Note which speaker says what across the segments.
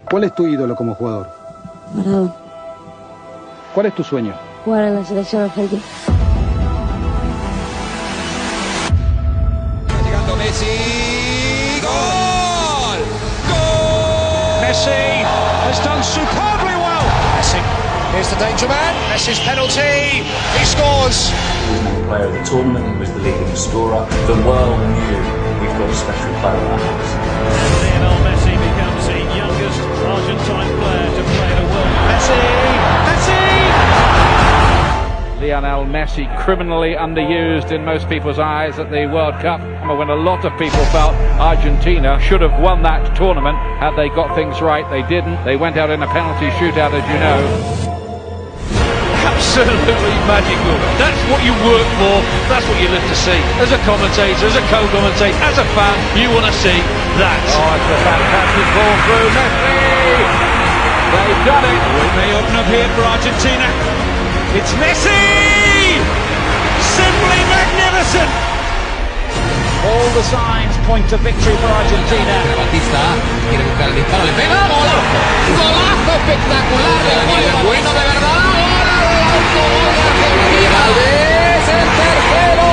Speaker 1: ¿Cuál es tu ídolo como jugador?
Speaker 2: Maradona.
Speaker 1: ¿Cuál es tu sueño?
Speaker 2: Jugar en la selección argentina.
Speaker 3: Llegando Messi. ¡Gol! ¡Gol!
Speaker 4: Messi has done superbly well.
Speaker 3: Messi. Here's the danger man. Messi's penalty. He scores.
Speaker 5: He was the player of the tournament. He was the leading scorer. The world knew we've got a special player in our hands.
Speaker 4: Lionel Messi becomes the youngest Argentine player to play the world. Messi! Messi!
Speaker 6: Lionel Messi, criminally underused in most people's eyes at the World Cup, when a lot of people felt Argentina should have won that tournament had they got things right. They didn't. They went out in a penalty shootout, as you know.
Speaker 4: Absolutely magical. That's what you work for. That's what you live to see. As a commentator, as a co-commentator, as a fan, you want to see that.
Speaker 6: Oh, it's a fantastic ball through Messi. They've done it.
Speaker 4: It may open up here for Argentina. It's Messi! Simply magnificent!
Speaker 6: All the signs point to victory for Argentina.
Speaker 3: Batista quiere buscar el disparo, le pega, ¡gol! ¡Golazo espectacular! ¡El bueno de verdad! ¡Gol de Argentina! ¡Es el tercero!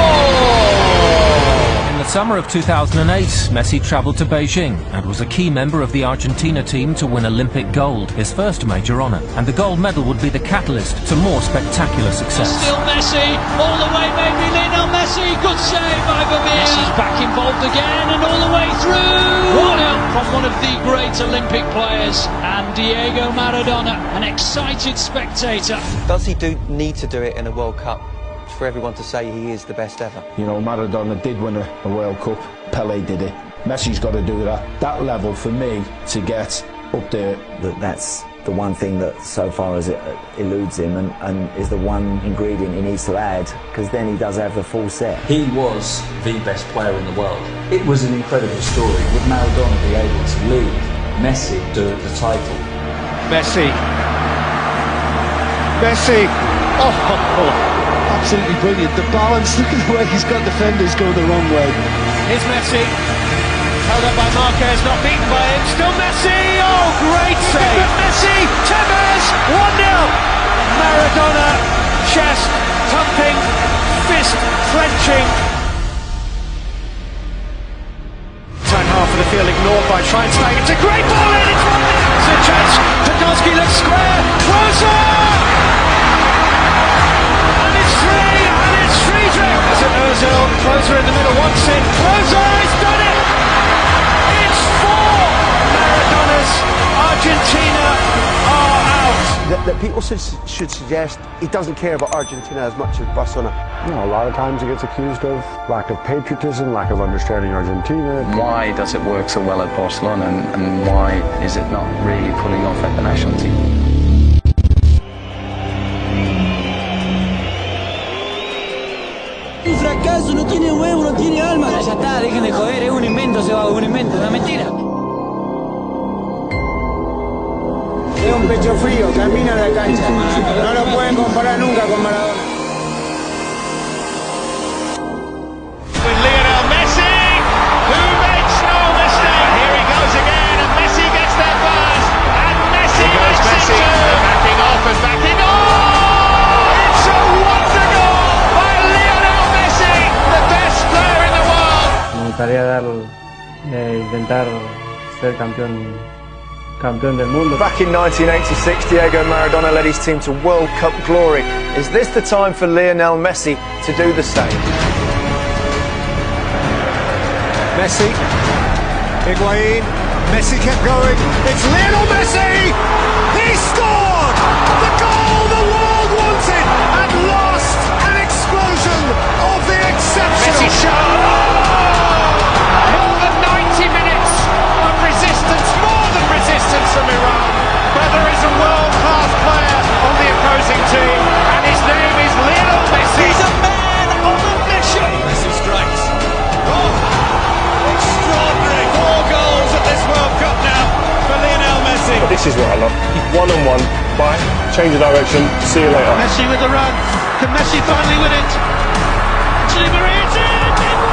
Speaker 7: In the summer of 2008, Messi travelled to Beijing and was a key member of the Argentina team to win Olympic gold, his first major honour. And the gold medal would be the catalyst to more spectacular success.
Speaker 8: Still Messi, all the way maybe Lionel Messi, good save by Vermeer. Messi's back involved again and all the way through. 1-0 from one of the great Olympic players and Diego Maradona, an excited spectator.
Speaker 9: Does he need to do it in a World Cup for everyone to say he is the best ever?
Speaker 10: You know, Maradona did win a World Cup, Pelé did it. Messi's got to do that level for me to get up there.
Speaker 11: That's the one thing that so far as it eludes him and is the one ingredient he needs to add, because then he does have the full set.
Speaker 5: He was the best player in the world. It was an incredible story. Would Maradona be able to lead Messi to the title?
Speaker 4: Messi. Messi. Oh.
Speaker 12: Absolutely brilliant. The balance, look at the way he's got defenders going the wrong way.
Speaker 4: Here's Messi. Held up by Marquez, not beaten by him. Still Messi. Oh, great save. Messi. Tevez. 1-0. Maradona. Chest thumping. Fist clenching. Time half of the field ignored by Schweinsteiger. It's a great ball in. It's 1-0. It's a chance. Podolski looks square. Closer. As an Ozil, Closer in the middle, wants it. Closer, he's done it! It's 4! Maradona's Argentina are out.
Speaker 13: That people should suggest he doesn't care about Argentina as much as Barcelona.
Speaker 14: You know, a lot of times he gets accused of lack of patriotism, lack of understanding Argentina.
Speaker 15: Why does it work so well at Barcelona and why is it not really pulling off at the national team?
Speaker 16: Un fracaso, no tiene huevo, no tiene alma. Ya está, dejen de joder, es un invento, se va, un invento, una mentira.
Speaker 17: Es un pecho frío, camina a la cancha. No lo pueden comparar nunca con Maradona.
Speaker 4: With Lionel Messi, who makes no mistake. Here he goes again, and Messi gets there first. And Messi makes it too. Backing off and backing off. It's a wonder goal by Lionel Messi, the best player in the world.
Speaker 18: Me gustaría intentar ser campeón del mundo.
Speaker 19: Back in 1986, Diego Maradona led his team to World Cup glory. Is this the time for Lionel Messi to do the same?
Speaker 4: Messi, Higuain, Messi kept going. It's Lionel Messi. He scored the goal the world wanted at last. An explosion of the exceptional. Messi shot. More than 90 minutes of resistance, more than resistance from Iran. But there is a world-class player on the opposing team, and his name is Lionel Messi. He's a man on a mission. Messi strikes. Oh, extraordinary. 4 goals at this World Cup now for Lionel Messi.
Speaker 14: But this is what I love. One-on-one, bye, change of direction, see you later.
Speaker 4: Messi with the run. Can Messi finally win it? Actually, Maria did win it!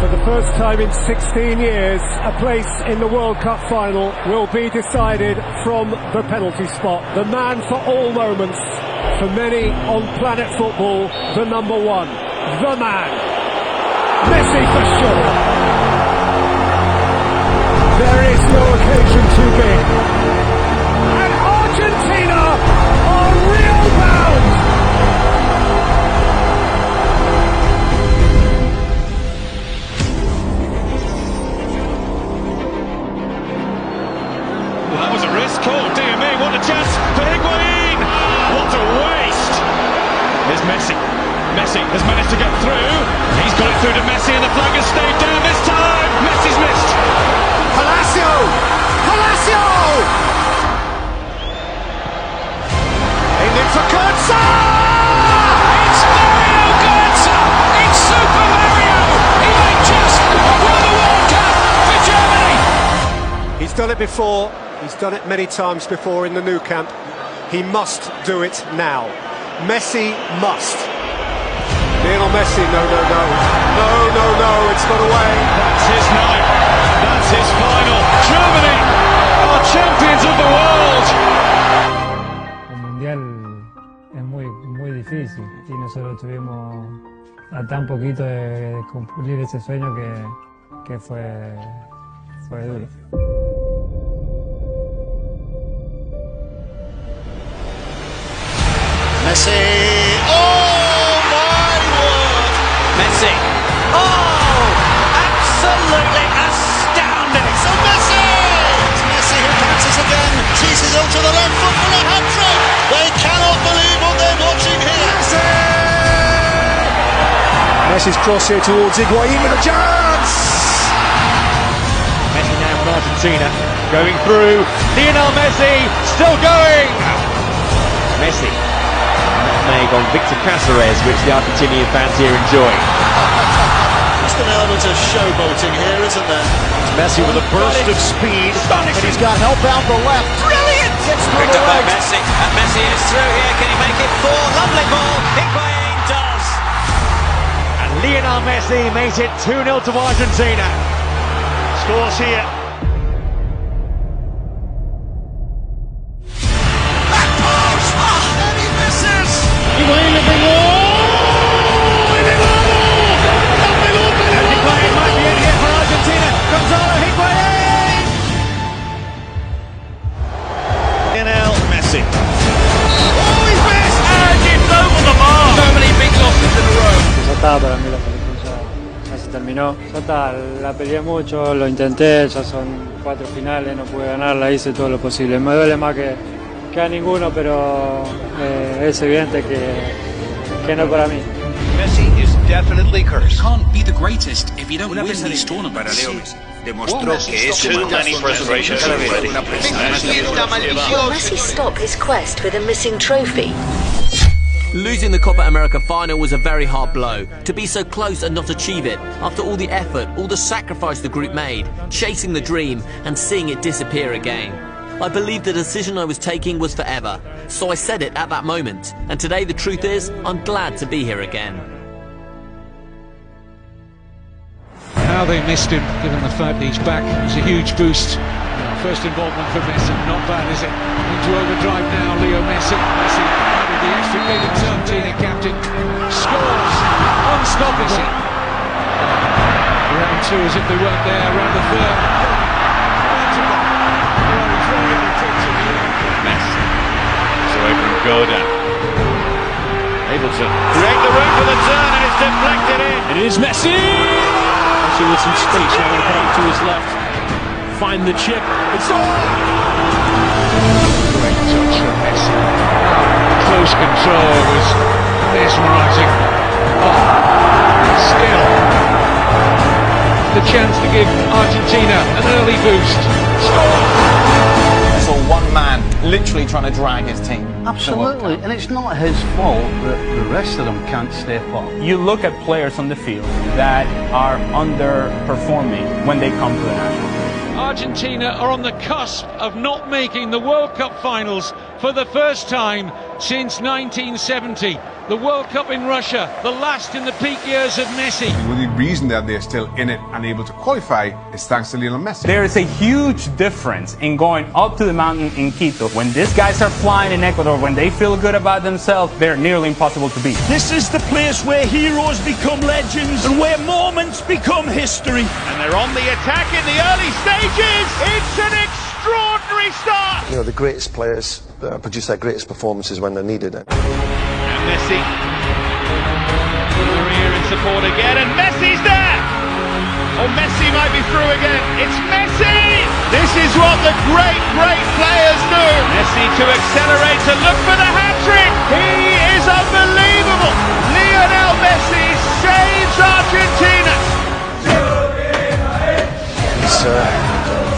Speaker 1: For
Speaker 4: For the first time in 16 years, a place in the World Cup final will be decided from the penalty spot. The man for all moments, for many on planet football, the number one, the man, Messi for sure. There is no occasion too big. And Argentina are real bound.
Speaker 20: That was a risk. Oh dear me, what a chance for Higuain! What a waste! Here's Messi. Messi has managed to get through. He's got it through to Messi and the flag has stayed down this time. Messi's missed.
Speaker 4: Palacio! Palacio! Aimed in for Götze!
Speaker 8: It's Mario Götze! It's Super Mario! He may just won the World Cup for Germany!
Speaker 4: He's done it before. He's done it many times before in the Nou Camp. He must do it now. Messi must. Lionel Messi, no, no, no. No, no, no, it's not away.
Speaker 20: That's his night. That's his final. Germany are champions of the world.
Speaker 18: El Mundial es muy difícil y nosotros tuvimos a tan poquito de cumplir ese sueño que fue duro.
Speaker 4: Messi! Oh my word!
Speaker 8: Messi! Oh! Absolutely astounding!
Speaker 4: So Messi! It's Messi who passes again, teases out to the left foot for a hat-trick! They cannot believe what they're watching here! Messi! Messi's cross here towards Higuain with a chance!
Speaker 20: Messi now from Argentina, going through. Lionel Messi, still going! Messi. On Victor Cáceres, which the Argentinian fans here enjoy.
Speaker 4: Just an element of showboating here, isn't there?
Speaker 20: It's Messi with a burst of speed,
Speaker 4: and he's got help out the left. Brilliant!
Speaker 8: Picked up by Messi, and Messi is through here. Can he make it 4? Lovely ball. Higuain does.
Speaker 20: And Lionel Messi makes it 2-0 to Argentina. Scores here.
Speaker 18: Para mí la película ya se terminó, ya está, la peleé mucho, lo intenté, ya son 4 finales, no pude ganarla, hice todo lo posible, me duele más que a ninguno, pero es evidente que no para mí.
Speaker 21: Messi is definitely cursed.
Speaker 22: You can't be the greatest if you don't win these tournaments.
Speaker 21: Demostró que es too many frustrations already.
Speaker 2: Will Messi stop his quest for the missing trophy?
Speaker 23: Losing the Copa America final was a very hard blow. To be so close and not achieve it, after all the effort, all the sacrifice the group made, chasing the dream and seeing it disappear again. I believed the decision I was taking was forever, so I said it at that moment, and today the truth is, I'm glad to be here again.
Speaker 6: How they missed him, given the fact he's back, it's a huge boost. First involvement for Messi, not bad, is it? Into overdrive now, Leo Messi. Messi, the extricated Argentina captain, scores, unstoppable. Round two as if they weren't there, round the third.
Speaker 20: Messi. It's away from Godin. Able to create the room for the turn and it's deflected in.
Speaker 24: And it is Messi! Messi with some space now going to put it to his left. Find the chip. It's on!
Speaker 6: Great touch from Messi. Close control was mesmerising. Still, the chance to give Argentina an early boost. Score!
Speaker 25: I saw one man literally trying to drag his team.
Speaker 12: Absolutely, and it's not his fault that the rest of them can't step up.
Speaker 26: You look at players on the field that are underperforming when they come to the national team.
Speaker 8: Argentina are on the cusp of not making the World Cup finals for the first time since 1970. The World Cup in Russia, the last in the peak years of Messi.
Speaker 3: The only reason that they're still in it and able to qualify is thanks to Lionel Messi.
Speaker 7: There is a huge difference in going up to the mountain in Quito. When these guys are flying in Ecuador, when they feel good about themselves, they're nearly impossible to beat.
Speaker 9: This is the place where heroes become legends and where moments become history.
Speaker 20: And they're on the attack in the early stages. It's an extraordinary start.
Speaker 13: You know, the greatest players produce their greatest performances when they're needed.
Speaker 20: And Messi. Career in support again, and Messi's there. Oh, Messi might be through again. It's Messi. This is what the great players do. Messi to accelerate, to look for the hat-trick. He is unbelievable. Lionel Messi saves Argentina.
Speaker 13: He's,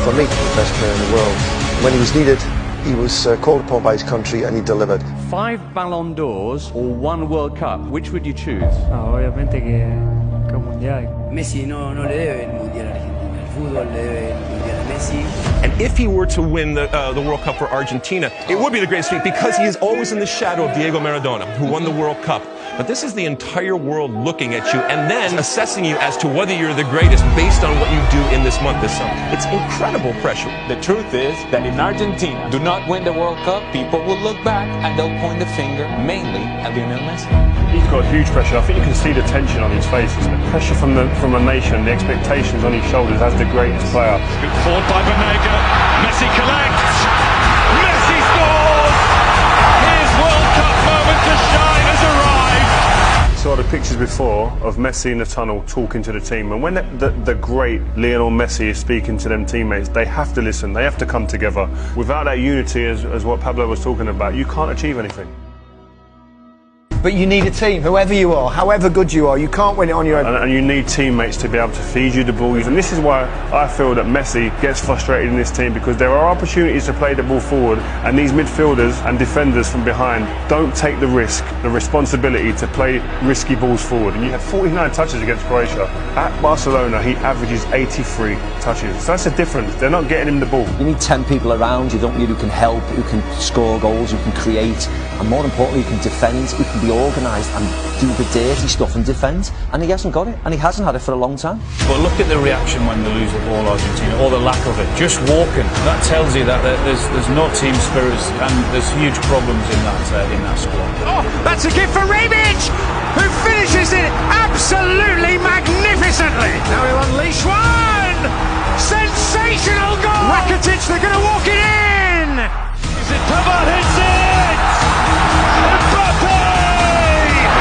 Speaker 13: for me, the best player in the world. When he was needed, he was called upon by his country and he delivered.
Speaker 10: 5 Ballon d'Ors or 1 World Cup, which would you choose?
Speaker 18: Obviamente que el Mundial.
Speaker 16: Messi no le debe el Mundial a Argentina. El fútbol le debe el Mundial a Messi.
Speaker 11: And if he were to win the World Cup for Argentina, it would be the greatest feat because he is always in the shadow of Diego Maradona, who won the World Cup. But this is the entire world looking at you and then assessing you as to whether you're the greatest based on what you do in this month, this summer. It's incredible pressure.
Speaker 5: The truth is that if Argentina do not win the World Cup, people will look back and they'll point the finger mainly at Lionel Messi.
Speaker 14: He's got huge pressure. I think you can see the tension on his face. The pressure from a nation, the expectations on his shoulders as the greatest player.
Speaker 20: Good forward by Banega. Messi collects. Messi scores. His World Cup moment to shine has arrived.
Speaker 14: Saw the pictures before of Messi in the tunnel talking to the team, and when the great Lionel Messi is speaking to them teammates, they have to listen, they have to come together. Without that unity, as what Pablo was talking about, you can't achieve anything.
Speaker 13: But you need a team, whoever you are, however good you are, you can't win it on your own.
Speaker 14: And you need teammates to be able to feed you the ball. And this is why I feel that Messi gets frustrated in this team, because there are opportunities to play the ball forward, and these midfielders and defenders from behind don't take the risk, the responsibility to play risky balls forward. And you had 49 touches against Croatia. At Barcelona, he averages 83 touches. So that's a difference. They're not getting him the ball.
Speaker 26: You need 10 people around you, don't you, who can help, who can score goals, who can create, and more importantly, who can defend, who can be organised and do the dirty stuff and defend, and he hasn't got it, and he hasn't had it for a long time.
Speaker 5: But look at the reaction when they lose the ball, Argentina, or the lack of it. Just walking, that tells you that there's no team spirit, and there's huge problems in that squad.
Speaker 4: Oh, that's a gift for Rebic, who finishes it absolutely magnificently. Now he'll unleash one. Sensational goal. Rakitic, they're going to walk it in. Is it Pavard hits it?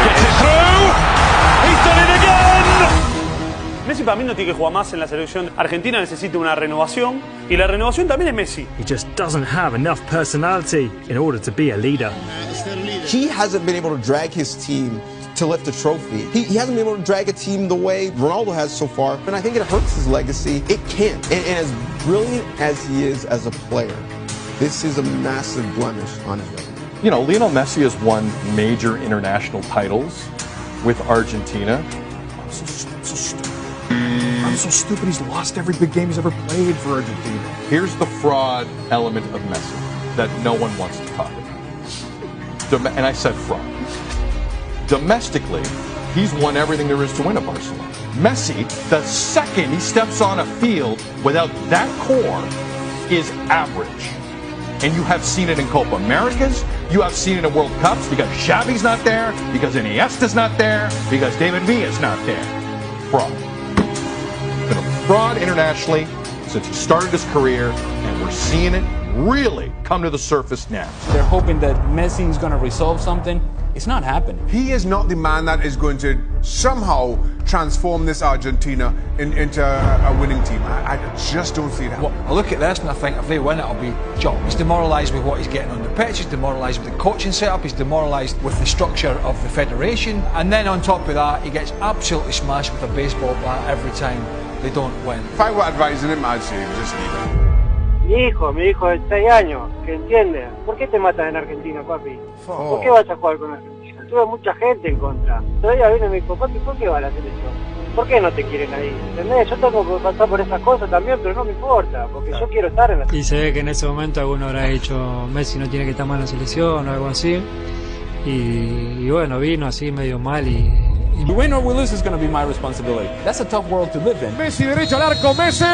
Speaker 4: Gets it through. He's done it again.
Speaker 7: Messi para mí no tiene que jugar más en la selección. Argentina necesita una renovación y la renovación también es Messi.
Speaker 27: He just doesn't have enough personality in order to be a leader.
Speaker 28: He hasn't been able to drag his team to lift a trophy. He hasn't been able to drag a team the way Ronaldo has so far, and I think it hurts his legacy. It can't. And as brilliant as he is as a player, this is a massive blemish on his record.
Speaker 29: You know, Lionel Messi has won major international titles with Argentina. I'm so stupid. He's lost every big game he's ever played for Argentina. Here's the fraud element of Messi that no one wants to talk about. And I said fraud. Domestically, he's won everything there is to win at Barcelona. Messi, the second he steps on a field without that core, is average. And you have seen it in Copa Americas, you have seen it in World Cups, because Xavi's not there, because Iniesta's not there, because David Villa's not there. Fraud. Been a fraud internationally since he started his career, and we're seeing it really come to the surface now.
Speaker 5: They're hoping that Messi is going to resolve something. It's not happening.
Speaker 3: He is not the man that is going to somehow transform this Argentina into a winning team. I just don't see it happening.
Speaker 30: Well, I look at this and I think if they win it, it'll be John. He's demoralised with what he's getting on the pitch, he's demoralised with the coaching setup, he's demoralised with the structure of the federation, and then on top of that, he gets absolutely smashed with a baseball bat every time they don't win.
Speaker 3: If I were advising him, I'd say just leave it.
Speaker 31: Mi hijo de 6 años, que entiende. ¿Por qué te matan en Argentina, papi? ¿Por qué vas a jugar con Argentina? Tuve mucha gente en contra. Todavía viene mi hijo, papi, ¿por qué va a la selección? ¿por qué no te quieren ahí? ¿Entendés? Yo tengo que pasar por esas cosas también, pero no me importa, porque yo quiero estar en la...
Speaker 18: Y se ve que en ese momento alguno habrá dicho Messi no tiene que estar mal en la selección o algo así. Y bueno, vino así medio mal y...
Speaker 1: To win or we lose is going to be my responsibility. That's a tough world to live in.
Speaker 4: Messi derecho al arco, Messi.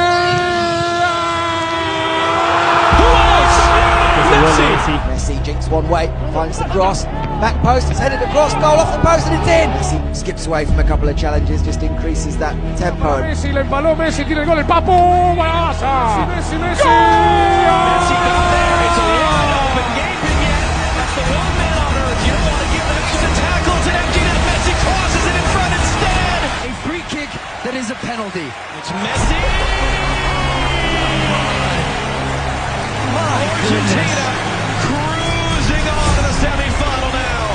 Speaker 2: Messi jinks one way, finds the cross, back post, it's headed across, goal off the post and it's in! Messi skips away from a couple of challenges, just increases that tempo.
Speaker 4: Messi le embaló, Messi tiene el gol, el Papu, ¡Barasa! Messi, Messi!
Speaker 20: Messi got there, it's a wide open gaping yet. That's the one man on earth. You don't want to give the next a tackle, it's an empty net. Messi crosses it in front instead.
Speaker 2: A free kick that is a penalty.
Speaker 20: It's Messi! Argentina cruising on to the semi-final now.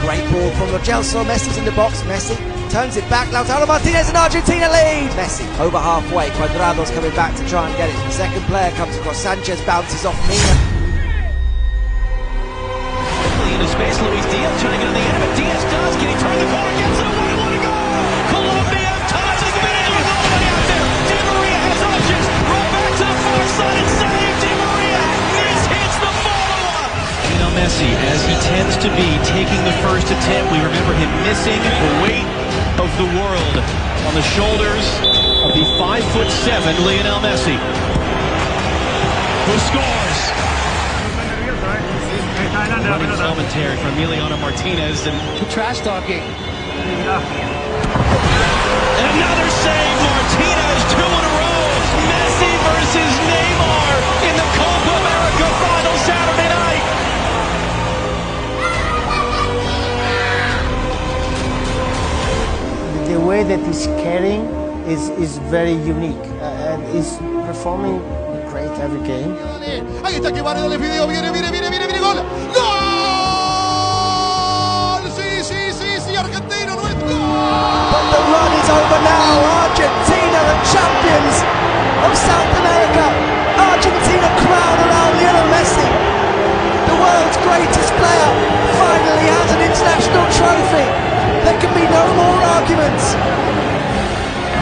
Speaker 2: Great ball from Lo Celso, Messi's in the box, Messi turns it back, Lautaro Martinez and Argentina lead! Messi over halfway, Cuadrado's coming back to try and get it. The second player comes across, Sanchez bounces off Mina.
Speaker 20: Into space, Luis Diaz trying to get on the end of it. Diaz does, can he turn the corner, gets it away, what a goal! Colombia ties the minute, there's nobody out there. Di Maria has options, run back to the far side and save Di Maria! This hits the follow-up!
Speaker 8: Messi, as he tends to be, taking the first attempt. We remember him missing the weight of the world on the shoulders of the 5'7" Lionel Messi, who scores. Running commentary from Emiliano Martinez and trash talking. And another save, Martinez, 2 in a row. Messi versus Neymar in the Copa America final Saturday night.
Speaker 6: The way that he's carrying is very unique and he's performing great every game.
Speaker 4: Ahí está que Varela le pidió, viene, gol. ¡Gol! Sí, Argentina nuestro.
Speaker 2: But the run is over now. Argentina, the champions of South America. Argentina crown around Lionel Messi. The world's greatest player finally has an international trophy. There can be no more arguments.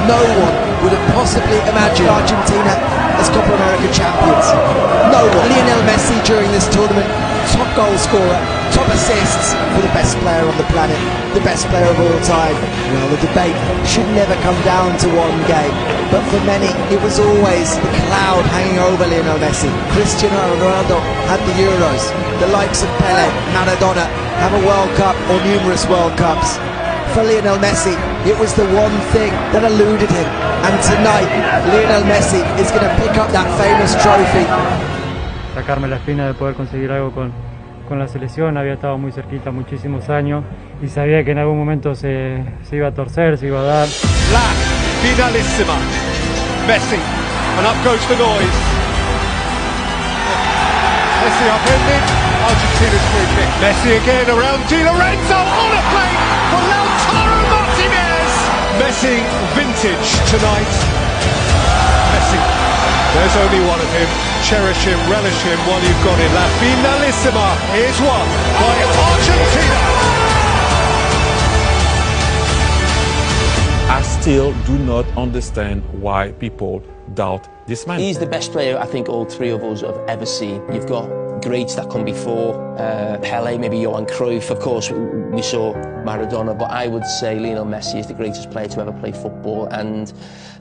Speaker 2: No one would have possibly imagined Argentina as Copa America champions. No one. Lionel Messi during this tournament, top goal scorer, top assists for the best player on the planet, the best player of all time. Well, the debate should never come down to one game, but for many it was always the cloud hanging over Lionel Messi. Cristiano Ronaldo had the Euros. The likes of Pele, Maradona have a World Cup or numerous World Cups. For Lionel Messi, it was the one thing that eluded him. And tonight, Lionel Messi is going to pick up that famous trophy.
Speaker 18: Sacarme la espina de poder conseguir algo con la selección, había estado muy cerquita muchísimos años y sabía que en algún momento se iba a torcer, se iba a dar.
Speaker 4: La Finalissima. Messi, and up goes the noise. Messi upended, Argentina's free kick. Messi again around Di Lorenzo on a plate for Lautaro Martinez. Messi vintage tonight. Messi, there's only one of him. Cherish him, relish him while you've got him. La Finalissima is won by Argentina.
Speaker 15: I still do not understand why people doubt this man.
Speaker 26: He's the best player I think all three of us have ever seen. You've got greats that come before, Pele, maybe Johan Cruyff, of course we saw Maradona, but I would say Lionel Messi is the greatest player to ever play football, and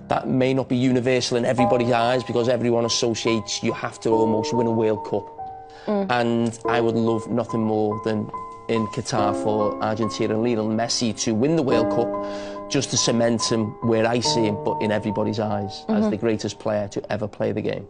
Speaker 26: that may not be universal in everybody's eyes because everyone associates you have to almost win a World Cup. And I would love nothing more than in Qatar for Argentina and Lionel Messi to win the World Cup, just to cement him where I see him, but in everybody's eyes, as the greatest player to ever play the game.